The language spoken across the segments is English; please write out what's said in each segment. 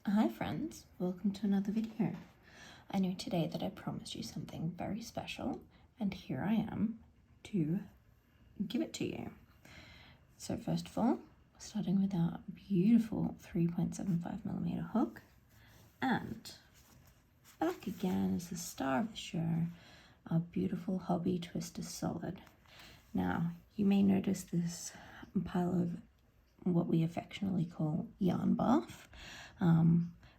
Hi friends, welcome to another video. I know today that I promised you something very special and here I am to give it to you. So first of all, starting with our beautiful 3.75mm hook, and back again as the star of the show, our beautiful Hobby Twister Solid. Now you may notice this pile of what we affectionately call yarn bath.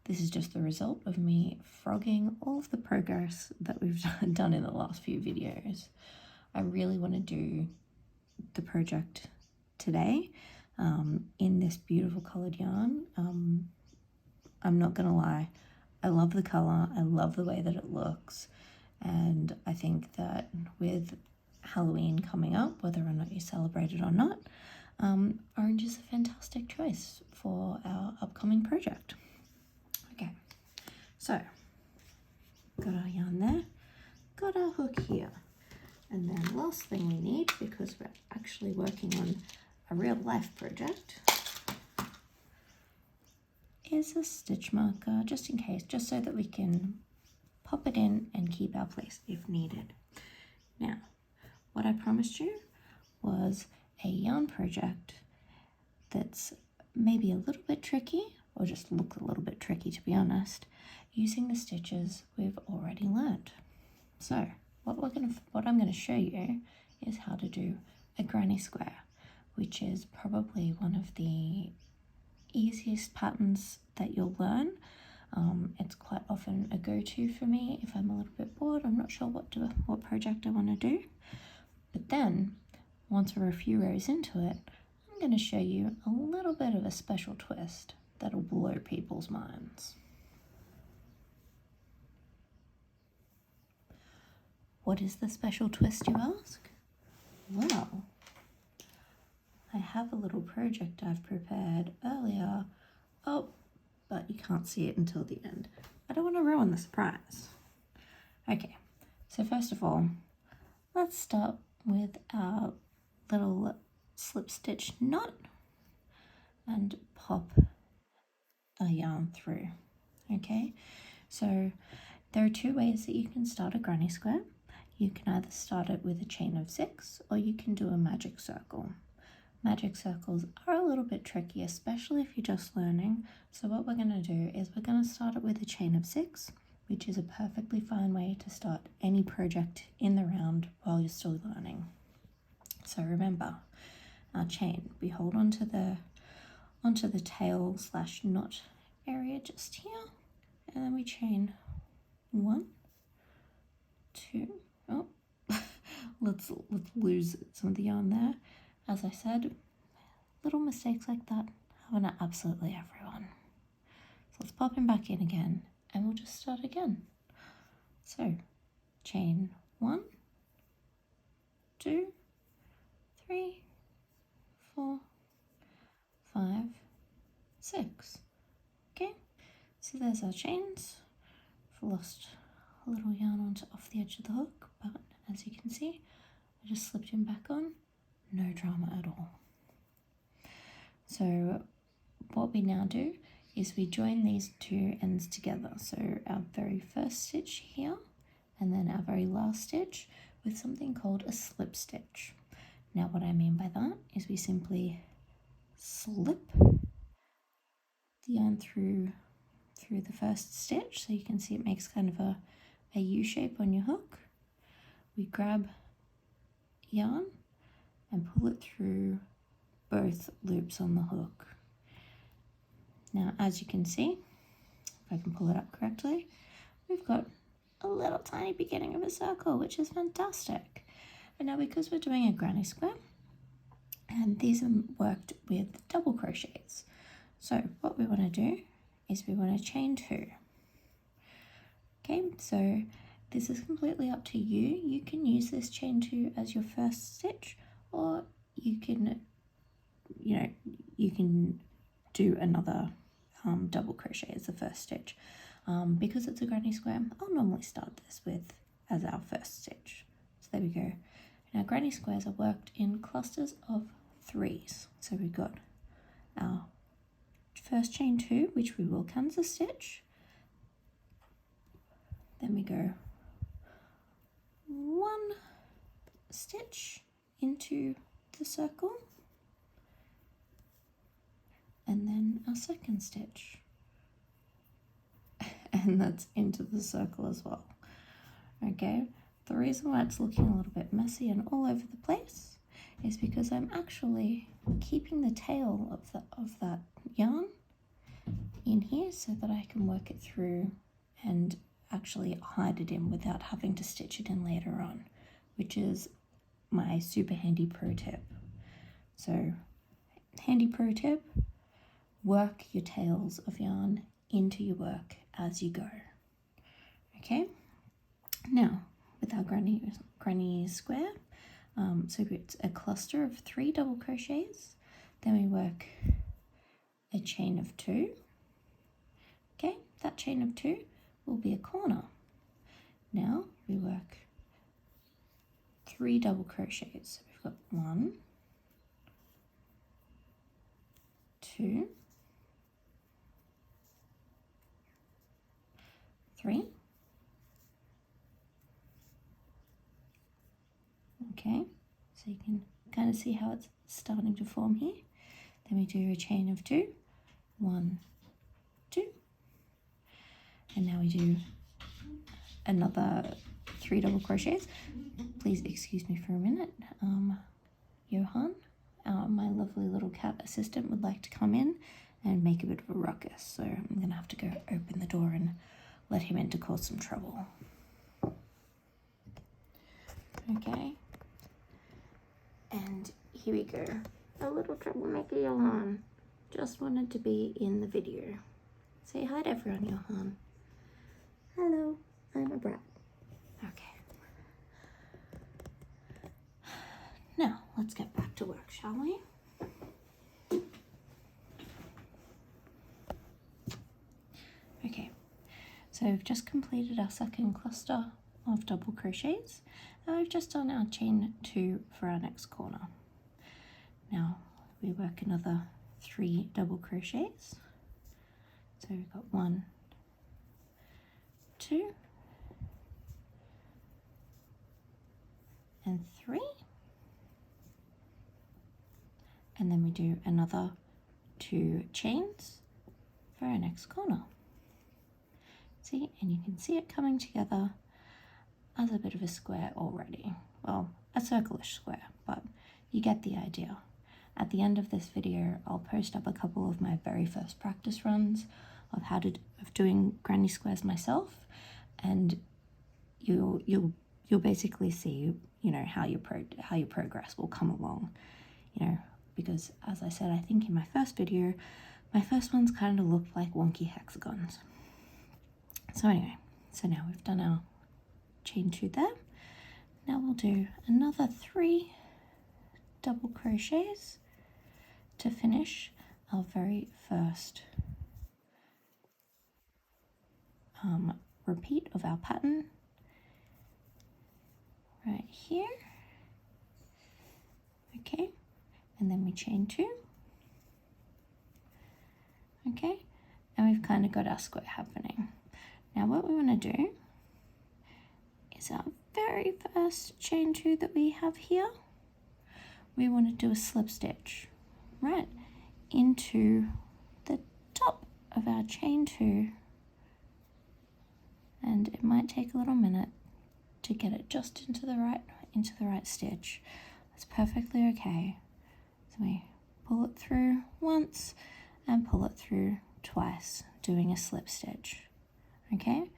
This is just the result of me frogging all of the progress that we've done in the last few videos. I really want to do the project today in this beautiful colored yarn. I'm not gonna lie, I love the color, I love the way that it looks, and I think that with Halloween coming up, whether or not you celebrate it or not, orange is a fantastic choice for our upcoming project. Okay, so got our yarn there, got our hook here, and then last thing we need, because we're actually working on a real life project, is a stitch marker, just in case, just so that we can pop it in and keep our place if needed. Now, what I promised you was a yarn project that's maybe a little bit tricky, or just look a little bit tricky to be honest, using the stitches we've already learned. So what I'm going to show you is how to do a granny square, which is probably one of the easiest patterns that you'll learn. It's quite often a go-to for me if I'm a little bit bored, I'm not sure what project I want to do. But then once we're a few rows into it, I'm going to show you a little bit of a special twist that'll blow people's minds. What is the special twist, you ask? Well, I have a little project I've prepared earlier. Oh, but you can't see it until the end. I don't want to ruin the surprise. Okay, so first of all, let's start with our little slip stitch knot and pop a yarn through. Okay, so there are two ways that you can start a granny square. You can either start it with a chain of 6 or you can do a magic circle. Magic circles are a little bit tricky, especially if you're just learning. So what we're going to do is we're going to start it with a chain of 6, which is a perfectly fine way to start any project in the round while you're still learning. So remember, our chain, we hold onto the tail / knot area just here, and then we chain 1, 2, oh, let's lose some of the yarn there. As I said, little mistakes like that happen to absolutely everyone. So let's pop him back in again, and we'll just start again. So chain 1, 2, 3, 4, 5, 6. Okay, so there's our chains. I've lost a little yarn off the edge of the hook, but as you can see, I just slipped him back on. No drama at all. So what we now do is we join these two ends together. So our very first stitch here, and then our very last stitch with something called a slip stitch. Now what I mean by that is we simply slip the yarn through the first stitch, so you can see it makes kind of a U shape on your hook. We grab yarn and pull it through both loops on the hook. Now as you can see, if I can pull it up correctly, we've got a little tiny beginning of a circle, which is fantastic. And now because we're doing a granny square, and these are worked with double crochets, so what we want to do is we want to chain 2. Okay, so this is completely up to you. You can use this chain 2 as your first stitch, or you can, you can do another double crochet as the first stitch. Because it's a granny square, I'll normally start this as our first stitch. So there we go. Now granny squares are worked in clusters of 3s. So we've got our first chain 2, which we will cancel stitch. Then we go 1 stitch into the circle, and then our second stitch, and that's into the circle as well. Okay, the reason why it's looking a little bit messy and all over the place is because I'm actually keeping the tail of that yarn in here so that I can work it through and actually hide it in without having to stitch it in later on, which is my super handy pro tip. So handy pro tip, work your tails of yarn into your work as you go. Okay, now with our granny square, so it's a cluster of 3 double crochets, then we work a chain of 2. Okay, that chain of 2 will be a corner. Now we work 3 double crochets. So we've got 1, 2, 3. Okay, so you can kind of see how it's starting to form here. Then we do a chain of 2, 1, 2, and now we do another 3 double crochets. Please excuse me for a minute. Johan, my lovely little cat assistant, would like to come in and make a bit of a ruckus, so I'm gonna have to go open the door and let him in to cause some trouble. Okay, and here we go. A little troublemaker Johan just wanted to be in the video. Say hi to everyone, Johan. Hello, I'm a brat. Okay. Now, let's get back to work, shall we? Okay, so we've just completed our second cluster of double crochets, and we've just done our chain 2 for our next corner. Now, we work another 3 double crochets. So we've got 1, 2, and 3, and then we do another 2 chains for our next corner. See, and you can see it coming together as a bit of a square already. Well, a circle-ish square, but you get the idea. At the end of this video, I'll post up a couple of my very first practice runs of doing granny squares myself, and you'll basically see, you know, how your progress will come along, you know, because as I said, I think in my first video, my first ones kind of looked like wonky hexagons. So anyway, so now we've done our chain 2 there. Now we'll do another 3 double crochets to finish our very first repeat of our pattern right here. Okay, and then we chain 2. Okay, and we've kind of got our square happening. Now what we want to do is our very first chain 2 that we have here, we want to do a slip stitch right into the top of our chain 2, and it might take a little minute to get it just into the right stitch. That's perfectly okay. So we pull it through once and pull it through twice, doing a slip stitch. Okay,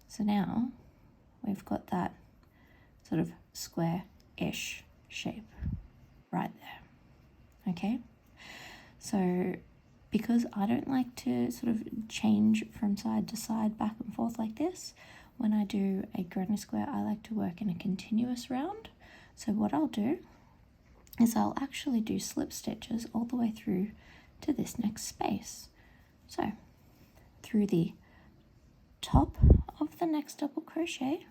so now we've got that sort of square-ish shape right there. Okay, so because I don't like to sort of change from side to side, back and forth like this, when I do a granny square, I like to work in a continuous round. So what I'll do is I'll actually do slip stitches all the way through to this next space. So through the top of the next double crochet,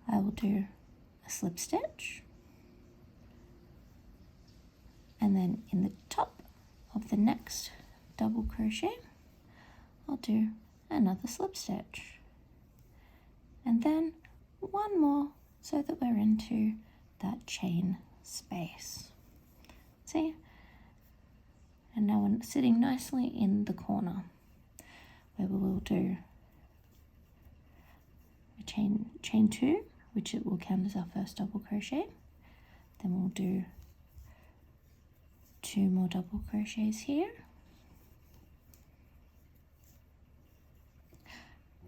I will do a slip stitch, and then in the top of the next double crochet, I'll do another slip stitch, and then one more so that we're into that chain space. See? And now we're sitting nicely in the corner where we will do a chain 2, which it will count as our first double crochet. Then we'll do 2 more double crochets here.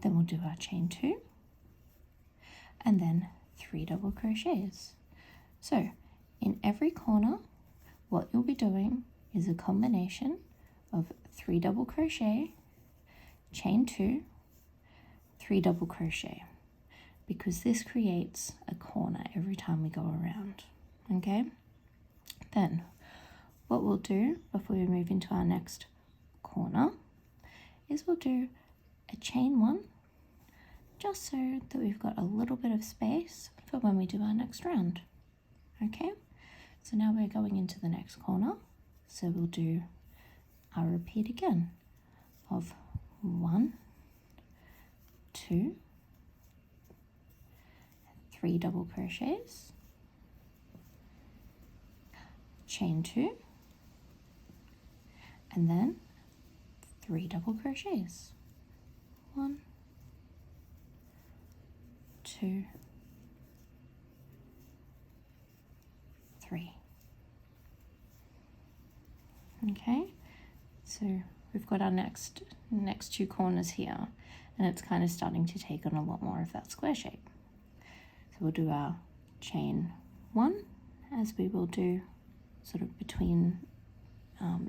Then we'll do our chain 2, and then 3 double crochets. So in every corner, what you'll be doing is a combination of 3 double crochet, chain 2, 3 double crochet, because this creates a corner every time we go around. Okay? Then what we'll do before we move into our next corner is we'll do a chain 1, just so that we've got a little bit of space for when we do our next round. Okay, so now we're going into the next corner, so we'll do our repeat again of 1, 2, 3 double crochets, chain 2, and then 3 double crochets. 1, 2, 3. Okay, so we've got our next 2 corners here, and it's kind of starting to take on a lot more of that square shape. So we'll do our chain 1, as we will do sort of between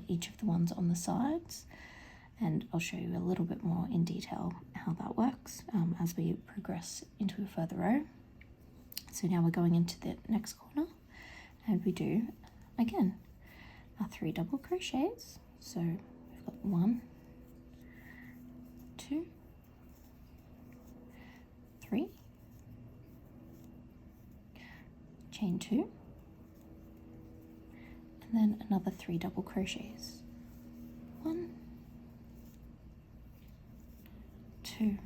each of the ones on the sides, and I'll show you a little bit more in detail how that works as we progress into a further row. So now we're going into the next corner, and we do again our 3 double crochets. So we've got 1, 2, 3, chain 2, and then another 3 double crochets. 1, 2,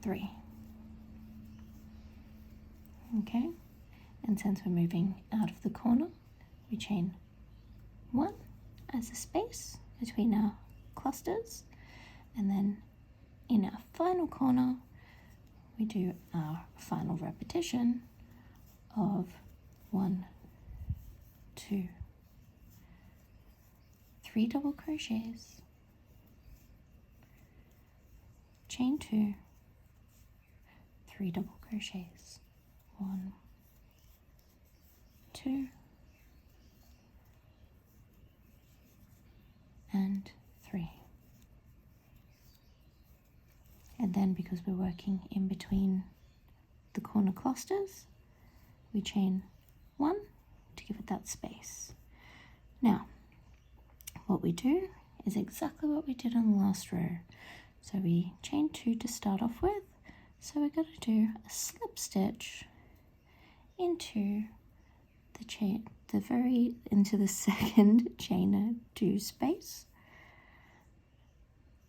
3. Okay, and since we're moving out of the corner, we chain 1 as a space between our clusters, and then in our final corner we do our final repetition of 1, 2, 3 double crochets, chain 2, 3 double crochets. 1, 2, and 3. And then, because we're working in between the corner clusters, we chain 1 to give it that space. Now, what we do is exactly what we did in the last row. So we chain 2 to start off with, so we're going to do a slip stitch into the chain, into the second chain 2 space,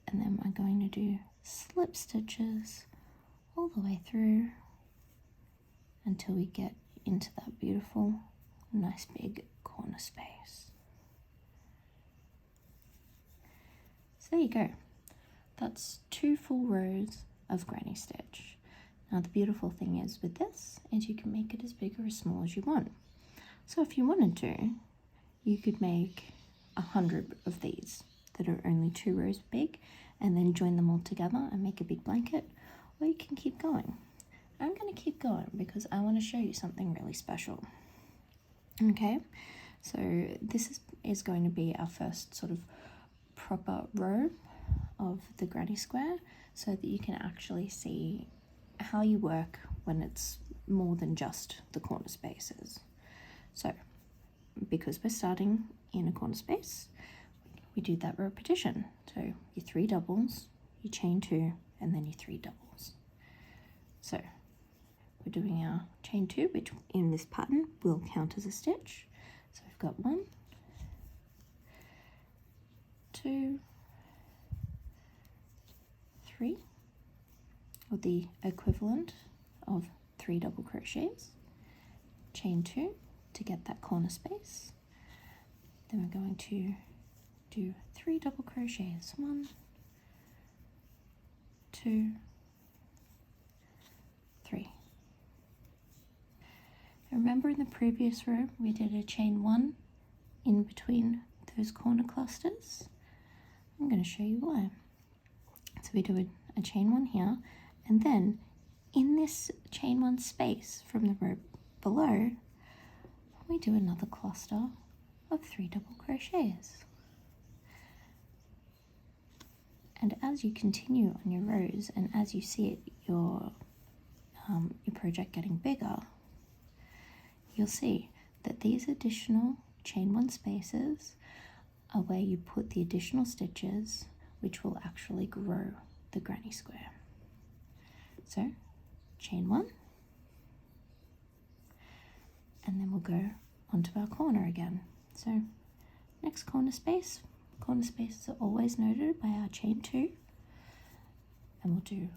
and then we're going to do slip stitches all the way through until we get into that beautiful, nice big corner space. So there you go. That's 2 full rows of granny stitch. Now the beautiful thing is with this is you can make it as big or as small as you want. So if you wanted to, you could make 100 of these that are only 2 rows big, and then join them all together and make a big blanket, or you can keep going. I'm going to keep going because I want to show you something really special. Okay, so this is going to be our first sort of proper row of the granny square, so that you can actually see how you work when it's more than just the corner spaces. So because we're starting in a corner space, we do that repetition. So your 3 doubles, you chain 2, and then your 3 doubles. So we're doing our chain 2, which in this pattern will count as a stitch. So we've got 1, 2, 3, or the equivalent of 3 double crochets, chain 2 to get that corner space. Then we're going to do 3 double crochets, 1, 2, 3. Remember in the previous row we did a chain 1 in between those corner clusters? I'm going to show you why. So we do a chain 1 here, and then in this chain 1 space from the row below, we do another cluster of 3 double crochets. And as you continue on your rows, and as you see it, your project getting bigger, you'll see that these additional chain 1 spaces are where you put the additional stitches, which will actually grow the granny square. So chain 1, and then we'll go onto our corner again. So next corner spaces are always noted by our chain 2, and we'll do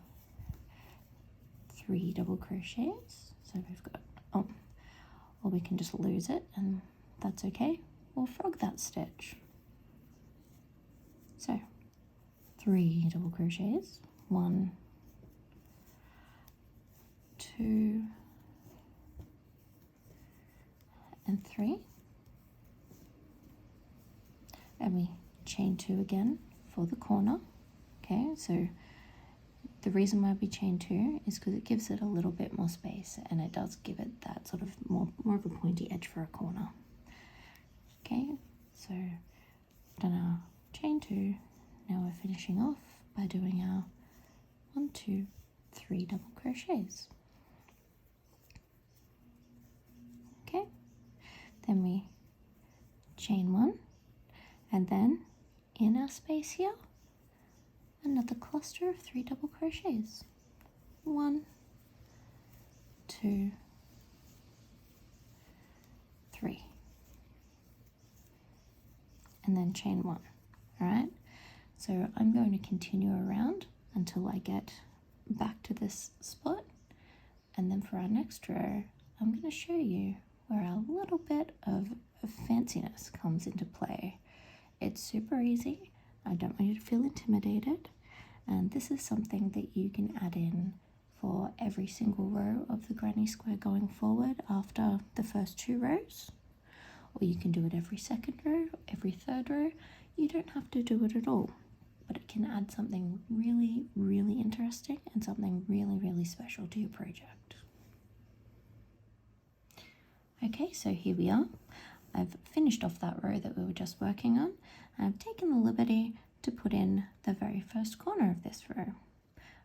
3 double crochets. So we've got, or we can just lose it, and that's okay. We'll frog that stitch. So 3 double crochets, 1, 2, and 3, and we chain 2 again for the corner. Okay, so the reason why we chain 2 is because it gives it a little bit more space, and it does give it that sort of more of a pointy edge for a corner. Okay, so done our chain 2. Now we're finishing off by doing our 1, 2, 3 double crochets. Okay, then we chain 1, and then in our space here, another cluster of 3 double crochets. 1, 2, 3, and then chain 1. All right, so I'm going to continue around until I get back to this spot, and then for our next row I'm going to show you where a little bit of fanciness comes into play. It's super easy. I don't want you to feel intimidated, and this is something that you can add in for every single row of the granny square going forward after the first 2 rows, or you can do it every second row, every third row. You don't have to do it at all, but it can add something really, really interesting and something really, really special to your project. Okay, so here we are. I've finished off that row that we were just working on. I've taken the liberty to put in the very first corner of this row.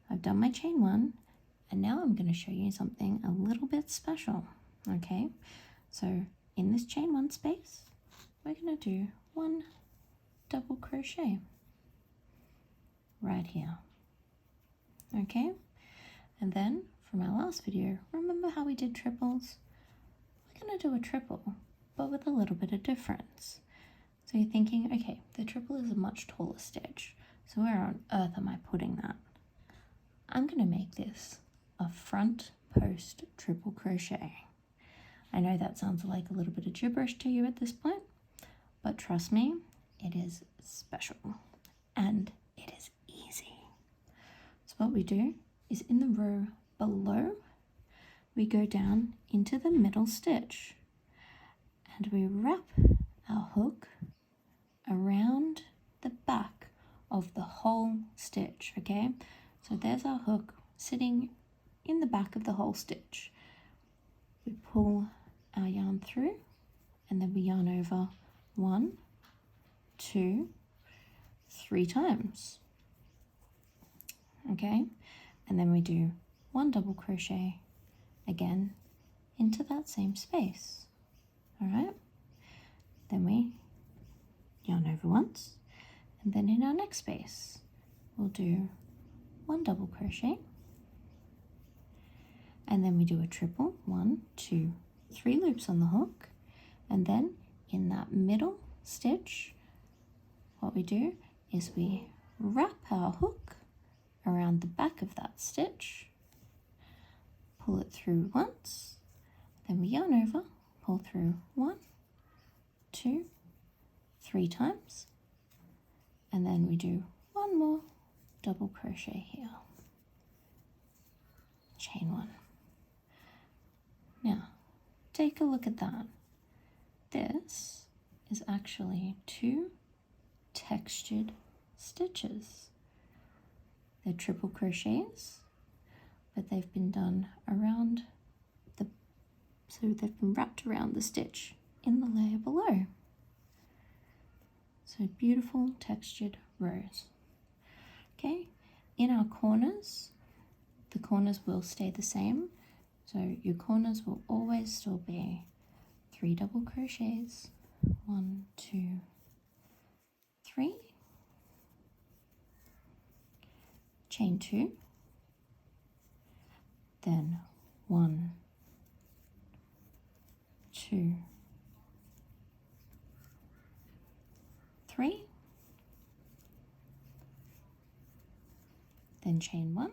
I've done my chain 1, and now I'm going to show you something a little bit special. Okay, so in this chain 1 space, we're going to do 1 double crochet right here. Okay, and then from our last video, remember how we did triples? We're going to do a triple, but with a little bit of difference. So you're thinking, okay, the triple is a much taller stitch, so where on earth am I putting that? I'm going to make this a front post triple crochet. I know that sounds like a little bit of gibberish to you at this point, but trust me, it is special and it is easy. So what we do is in the row below, we go down into the middle stitch and we wrap our hook around the back of the whole stitch. Okay, so there's our hook sitting in the back of the whole stitch. We pull our yarn through and then we yarn over 1, 2, 3 times. Okay, and then we do 1 double crochet again into that same space. All right, then we yarn over once, and then in our next space we'll do 1 double crochet, and then we do a triple, 1, 2, 3 loops on the hook, and then in that middle stitch what we do is we wrap our hook around the back of that stitch, pull it through once, then we yarn over, pull through 1, 2, 3 times, and then we do one more double crochet here, chain 1. Now take a look at that. This is actually 2 textured stitches. They're triple crochets, but they've been done around so they've been wrapped around the stitch in the layer below. So beautiful textured rows. Okay, in our corners, the corners will stay the same. So your corners will always still be 3 double crochets, 1, 2, 3, chain 2, then 1, 2, 3, then chain 1.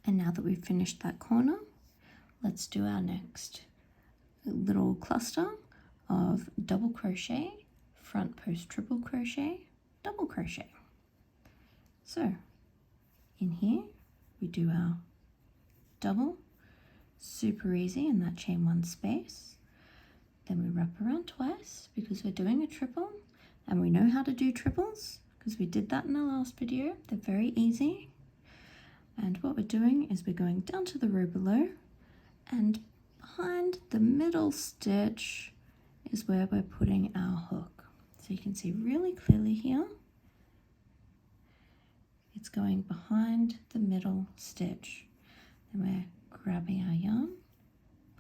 And now that we've finished that corner, let's do our next little cluster of double crochet, front post triple crochet, double crochet. So in here we do our double, super easy in that chain 1 space. Then we wrap around twice because we're doing a triple and we know how to do triples because we did that in the last video. They're very easy. And what we're doing is we're going down to the row below, and behind the middle stitch is where we're putting our hook. So you can see really clearly here, it's going behind the middle stitch. Then we're grabbing our yarn,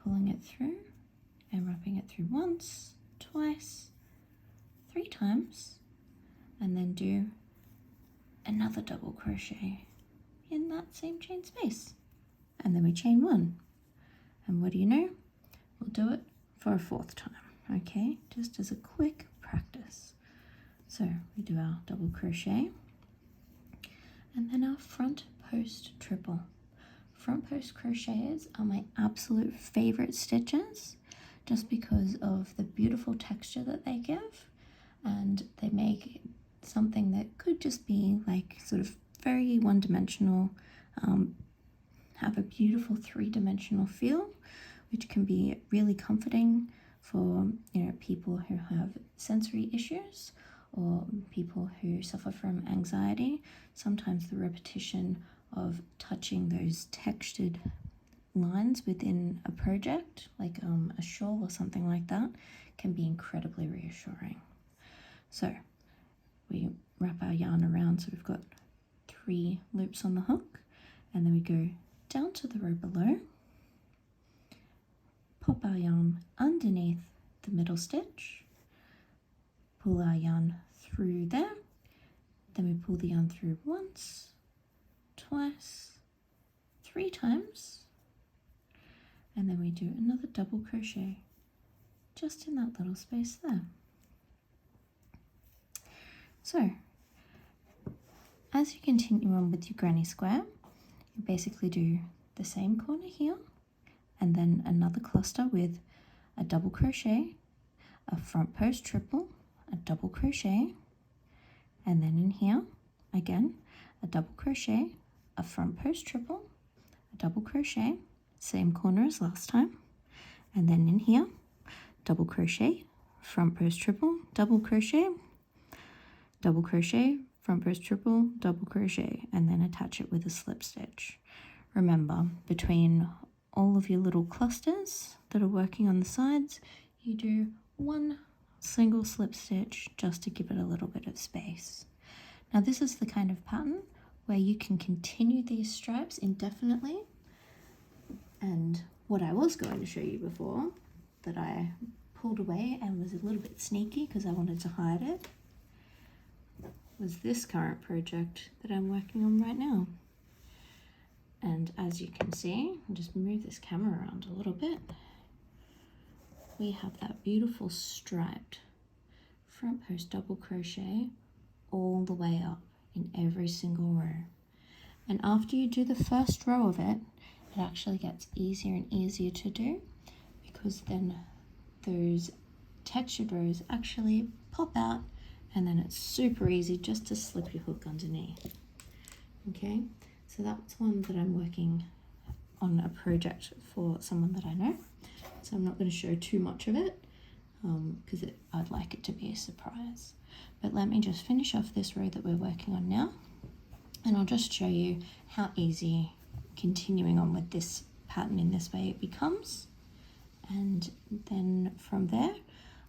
pulling it through and wrapping it through once, twice, 3 times, and then do another double crochet in that same chain space. And then we chain 1. And what do you know? We'll do it for a 4th time, okay? Just as a quick practice. So we do our double crochet and then our front post triple. Front post crochets are my absolute favorite stitches just because of the beautiful texture that they give, and they make something that could just be like sort of very one-dimensional, have a beautiful 3-dimensional feel, which can be really comforting for people who have sensory issues or people who suffer from anxiety. Sometimes the repetition of touching those textured lines within a project, like a shawl or something like that, can be incredibly reassuring. So we wrap our yarn around, so we've got 3 loops on the hook, and then we go down to the row below, pop our yarn underneath the middle stitch, pull our yarn through there, then we pull the yarn through once, twice, 3 times, and then we do another double crochet just in that little space there. So as you continue on with your granny square, you basically do the same corner here and then another cluster with a double crochet, a front post triple, a double crochet, and then in here again a double crochet, a front post triple, a double crochet, same corner as last time, and then in here double crochet, front post triple, double crochet, front post triple, double crochet, and then attach it with a slip stitch. Remember, between all of your little clusters that are working on the sides, you do 1 single slip stitch just to give it a little bit of space. Now this is the kind of pattern where you can continue these stripes indefinitely. And what I was going to show you before that I pulled away and was a little bit sneaky because I wanted to hide it was this current project that I'm working on right now. And as you can see, I'll just move this camera around a little bit. We have that beautiful striped front post double crochet all the way up in every single row. And after you do the first row of it, it actually gets easier and easier to do, because then those textured rows actually pop out, and then it's super easy just to slip your hook underneath. Okay, so that's one that I'm working on, a project for someone that I know, so I'm not going to show too much of it because I'd like it to be a surprise. But let me just finish off this row that we're working on now, and I'll just show you how easy continuing on with this pattern in this way it becomes. And then from there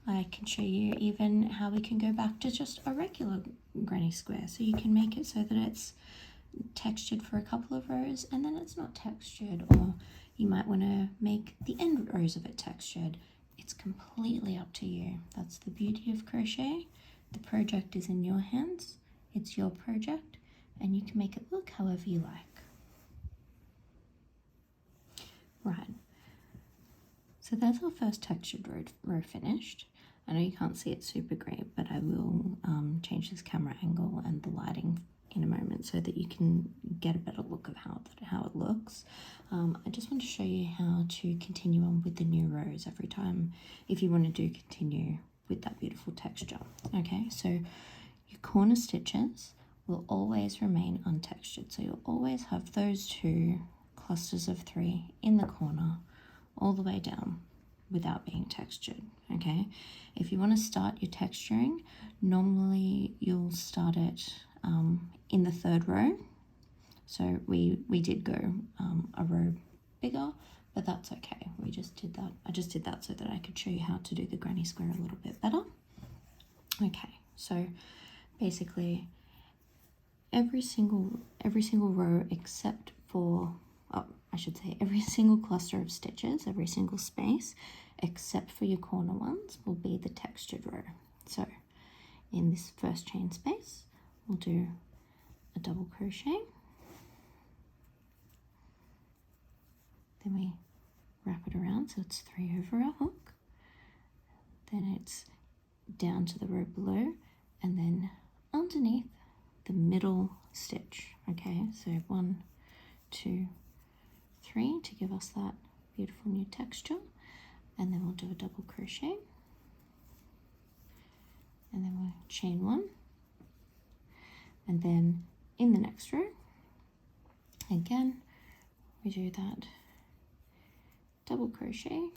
I can show you even how we can go back to just a regular granny square. So you can make it so that it's textured for a couple of rows and then it's not textured, or you might want to make the end rows of it textured. It's completely up to you. That's the beauty of crochet. The project is in your hands. It's your project, and you can make it look however you like. Right, so that's our first textured row finished. I know you can't see it super great, but I will change this camera angle and the lighting in a moment so that you can get a better look of how it looks. I just want to show you how to continue on with the new rows every time if you want to continue with that beautiful texture. Okay, so your corner stitches will always remain untextured, so you'll always have those two clusters of 3 in the corner all the way down without being textured. Okay, if you want to start your texturing, normally you'll start it in the 3rd row. So we did go a row bigger, but that's okay. We just did that. I just did that so that I could show you how to do the granny square a little bit better. Okay, so basically every single row except for, I should say every single cluster of stitches, every single space except for your corner ones will be the textured row. So in this first chain space, we'll do a double crochet, then we wrap it around so it's 3 over our hook, then it's down to the row below, and then underneath the middle stitch. Okay, so 1, 2, 3 to give us that beautiful new texture, and then we'll do a double crochet, and then we'll chain 1, and then in the next row again we do that double crochet,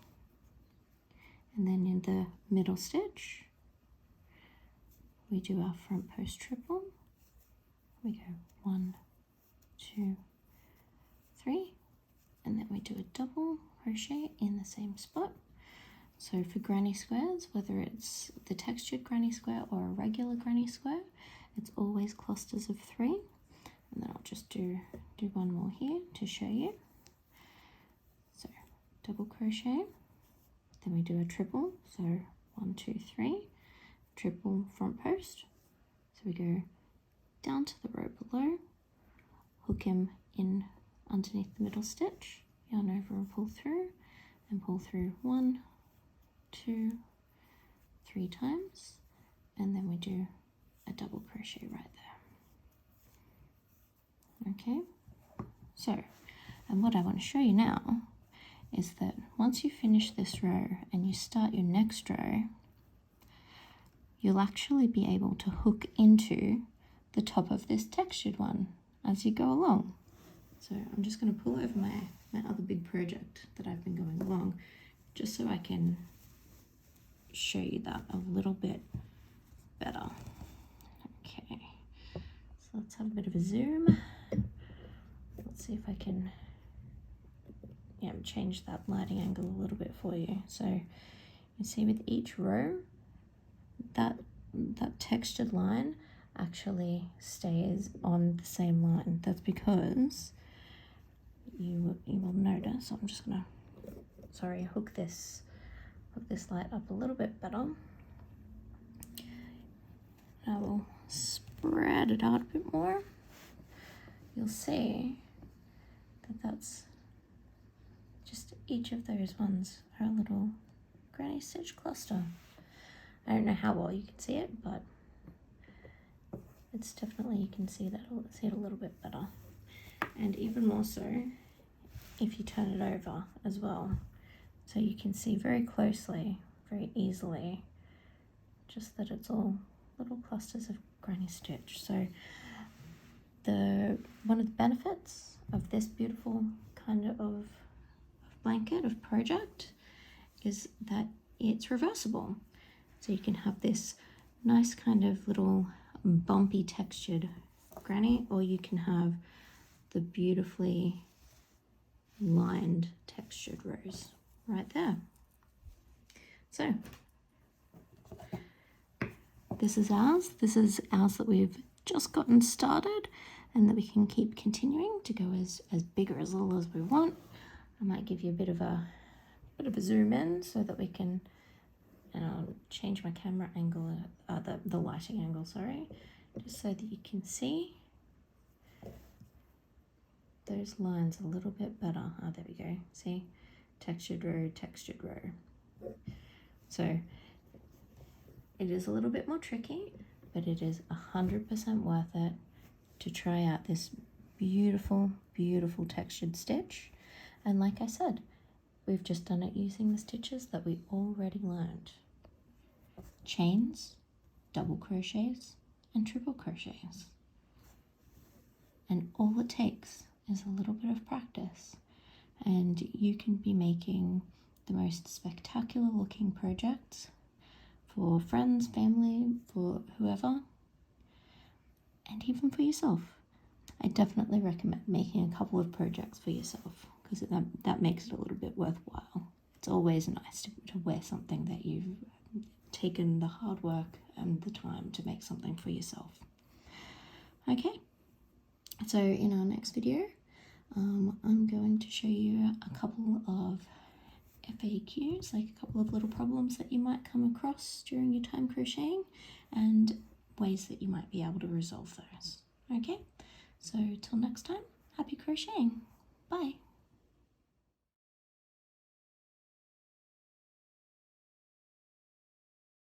and then in the middle stitch we do our front post triple. We go 1, 2, 3, and then we do a double crochet in the same spot. So for granny squares, whether it's the textured granny square or a regular granny square, it's always clusters of 3. And then I'll just do one more here to show you. So double crochet, then we do a triple, so 1, 2, 3, triple front post. So we go down to the row below, hook him in underneath the middle stitch, yarn over and pull through 1, 2, 3 times, and then we do a double crochet right there. Okay, so, and what I want to show you now is that once you finish this row and you start your next row, you'll actually be able to hook into the top of this textured one as you go along. So I'm just going to pull over my other big project that I've been going along, just so I can show you that a little bit better. Okay, so let's have a bit of a zoom. Let's see if I can change that lighting angle a little bit for you. So you see with each row, that textured line actually stays on the same line. That's because you will notice, I'm just gonna hook this light up a little bit better. I will spread it out a bit more. You'll see that that's just each of those ones are a little granny stitch cluster. I don't know how well you can see it, but it's definitely, you can see it a little bit better. And even more so if you turn it over as well. So you can see very closely, very easily, just that it's all little clusters of granny stitch. So one of the benefits of this beautiful kind of blanket, of project, is that it's reversible. So you can have this nice kind of little bumpy textured granny, or you can have the beautifully lined textured rose right there. So this is ours that we've just gotten started, and that we can keep continuing to go as big or as little as we want. I might give you a bit of a zoom in so that we can, and I'll change my camera angle, the lighting angle, sorry, just so that you can see those lines a little bit better. Oh, there we go. See? Textured row, textured row. So it is a little bit more tricky, but it is 100% worth it to try out this beautiful, beautiful textured stitch. And like I said, we've just done it using the stitches that we already learned. Chains, double crochets, and triple crochets. And all it takes is a little bit of practice, and you can be making the most spectacular looking projects for friends, family, for whoever, and even for yourself. I definitely recommend making a couple of projects for yourself, because that makes it a little bit worthwhile. It's always nice to wear something that you've taken the hard work and the time to make something for yourself. Okay, so in our next video, I'm going to show you a couple of FAQs, like a couple of little problems that you might come across during your time crocheting, and ways that you might be able to resolve those. Okay, so till next time, happy crocheting. Bye.